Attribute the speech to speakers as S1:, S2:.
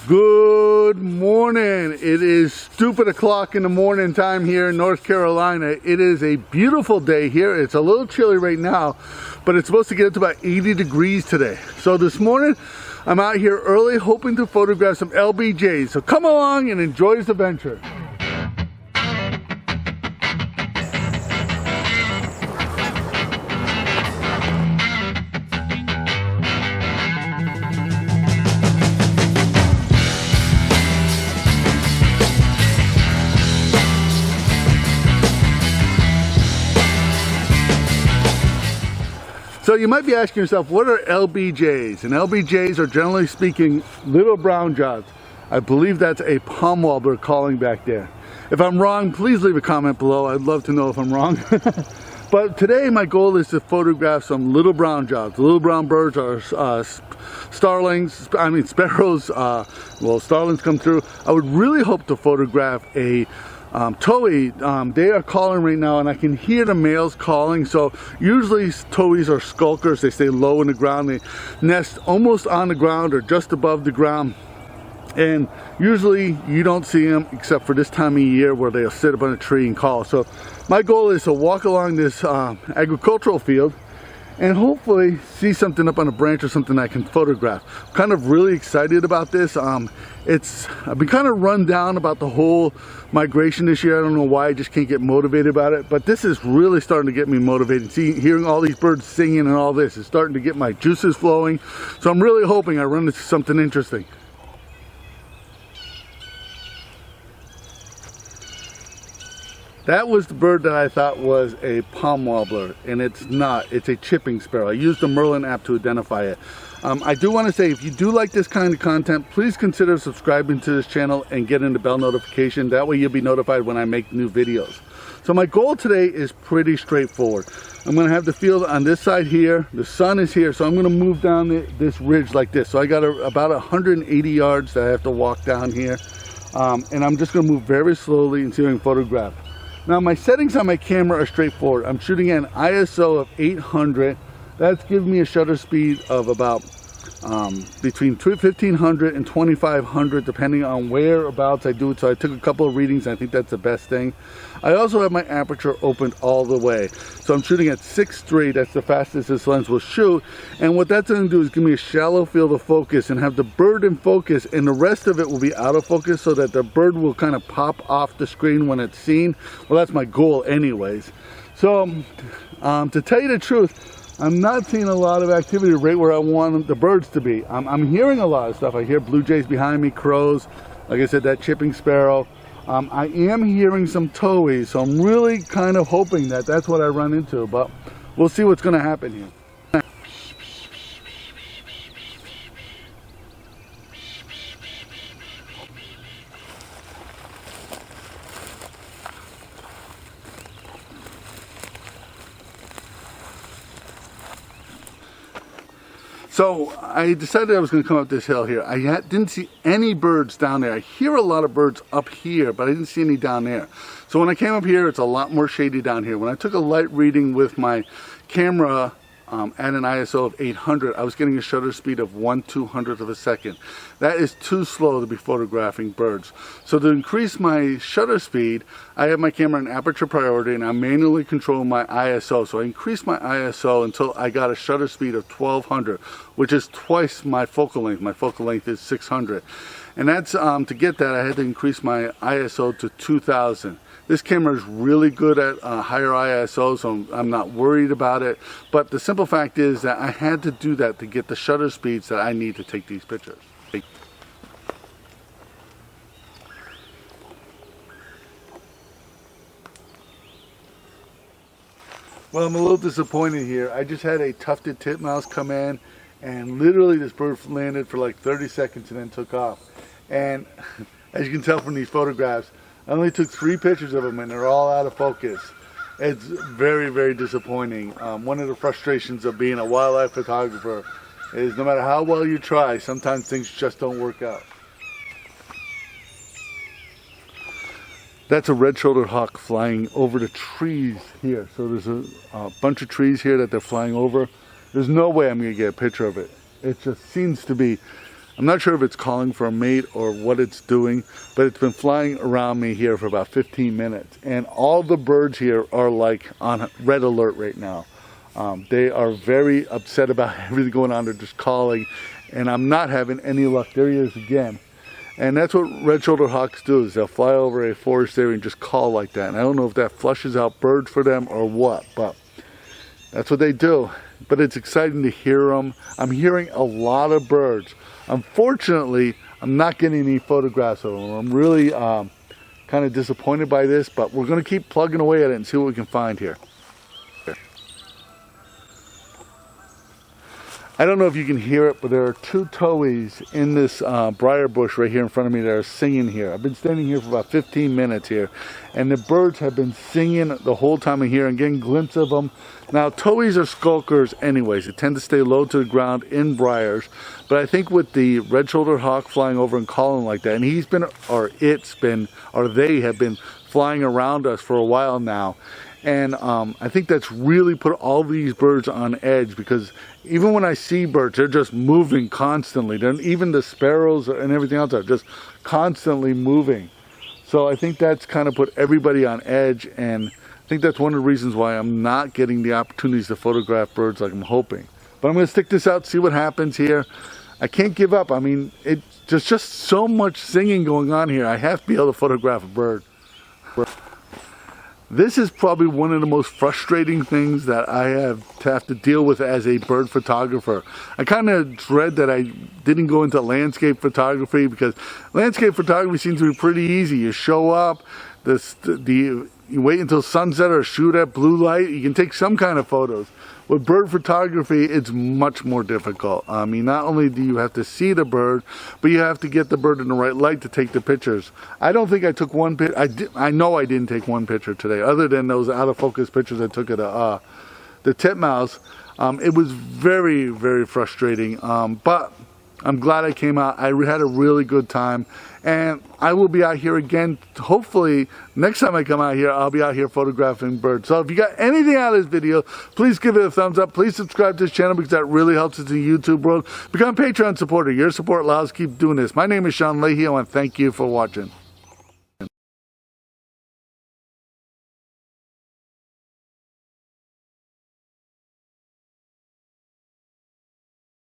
S1: Good morning. It is stupid o'clock in the morning time here in North Carolina. It is a beautiful day here. It's a little chilly right now, but it's supposed to get up to about 80 degrees today. So this morning, I'm out here early hoping to photograph some LBJs. So come along and enjoy this adventure. So you might be asking yourself, what are LBJs? And LBJs are, generally speaking, little brown jaws. I believe that's a palm warbler calling back there. If I'm wrong, please leave a comment below. I'd love to know if I'm wrong. But today my goal is to photograph some little brown jaws. The little brown birds are sparrows. Well, starlings come through. I would really hope to photograph a towhee. They are calling right now and I can hear the males calling. So usually towhees are skulkers. They stay low in the ground. They nest almost on the ground or just above the ground. And usually you don't see them except for this time of year where they'll sit up on a tree and call. So my goal is to walk along this agricultural field and hopefully see something up on a branch or something I can photograph. I'm kind of really excited about this. I've been kind of run down about the whole migration this year. I don't know why, I just can't get motivated about it, but this is really starting to get me motivated. Hearing all these birds singing and all this is starting to get my juices flowing. So I'm really hoping I run into something interesting. That was the bird that I thought was a palm warbler, and it's not. It's a chipping sparrow. I used the Merlin app to identify it. I do want to say, if you do like this kind of content, please consider subscribing to this channel and getting the bell notification. That way you'll be notified when I make new videos. So my goal today is pretty straightforward. I'm going to have the field on this side here. The sun is here, so I'm going to move down this ridge like this. So I got about 180 yards that I have to walk down here. And I'm just going to move very slowly and see if I can photograph. Now my settings on my camera are straightforward. I'm shooting at an ISO of 800. That's giving me a shutter speed of about between 1500 and 2500 depending on whereabouts I do it. So I took a couple of readings and I think that's the best thing. I also have my aperture opened all the way. So I'm shooting at 6.3. That's the fastest this lens will shoot. And what that's going to do is give me a shallow field of focus and have the bird in focus, and the rest of it will be out of focus so that the bird will kind of pop off the screen when it's seen. Well, that's my goal anyways. So to tell you the truth, I'm not seeing a lot of activity right where I want the birds to be. I'm hearing a lot of stuff. I hear blue jays behind me, crows, like I said, that chipping sparrow. I am hearing some towhees, so I'm really kind of hoping that that's what I run into, but we'll see what's going to happen here. So I decided I was going to come up this hill here. I didn't see any birds down there. I hear a lot of birds up here, but I didn't see any down there. So when I came up here, it's a lot more shady down here. When I took a light reading with my camera at an ISO of 800, I was getting a shutter speed of 1/200th of a second. That is too slow to be photographing birds. So to increase my shutter speed, I have my camera in aperture priority and I manually control my ISO. So I increased my ISO until I got a shutter speed of 1200, which is twice my focal length. My focal length is 600. And that's to get that, I had to increase my ISO to 2000. This camera is really good at higher ISO, so I'm not worried about it. But the simple fact is that I had to do that to get the shutter speeds that I need to take these pictures. Well, I'm a little disappointed here. I just had a tufted titmouse come in, and literally this bird landed for like 30 seconds and then took off. And as you can tell from these photographs, I only took 3 pictures of them and they're all out of focus. It's very, very disappointing. One of the frustrations of being a wildlife photographer is no matter how well you try, sometimes things just don't work out. That's a red-shouldered hawk flying over the trees here. So there's a bunch of trees here that they're flying over. There's no way I'm going to get a picture of it. It just seems to be I'm not sure if it's calling for a mate or what it's doing, but it's been flying around me here for about 15 minutes. And all the birds here are like on red alert right now. They are very upset about everything going on. They're just calling, and I'm not having any luck. There he is again. And that's what red-shouldered hawks do, is they'll fly over a forest area and just call like that. And I don't know if that flushes out birds for them or what, but that's what they do. But it's exciting to hear them. I'm hearing a lot of birds. Unfortunately, I'm not getting any photographs of them. I'm really kind of disappointed by this, but we're going to keep plugging away at it and see what we can find here. I don't know if you can hear it, but there are two towhees in this briar bush right here in front of me that are singing here. I've been standing here for about 15 minutes here, and the birds have been singing the whole time I'm here and getting glimpses of them. Now, towhees are skulkers anyways. They tend to stay low to the ground in briars, but I think with the red-shouldered hawk flying over and calling like that, and he's been, or it's been, or they have been flying around us for a while now. And I think that's really put all these birds on edge, because even when I see birds, they're just moving constantly. Even the sparrows and everything else are just constantly moving. So I think that's kind of put everybody on edge, and I think that's one of the reasons why I'm not getting the opportunities to photograph birds like I'm hoping. But I'm going to stick this out, see what happens here. I can't give up. I mean, there's just so much singing going on here. I have to be able to photograph a bird. This is probably one of the most frustrating things that I have to deal with as a bird photographer. I kind of dread that I didn't go into landscape photography, because landscape photography seems to be pretty easy. You show up, you wait until sunset or shoot at blue light, you can take some kind of photos. With bird photography, it's much more difficult. I mean, not only do you have to see the bird, but you have to get the bird in the right light to take the pictures. I don't think I took one picture. I know I didn't take one picture today, other than those out of focus pictures I took of the titmouse. It was very, very frustrating, but I'm glad I came out. I had a really good time, and I will be out here again. Hopefully, next time I come out here, I'll be out here photographing birds. So if you got anything out of this video, please give it a thumbs up. Please subscribe to this channel, because that really helps us in the YouTube world. Become a Patreon supporter. Your support allows us to keep doing this. My name is Leahy. I want to thank you for watching.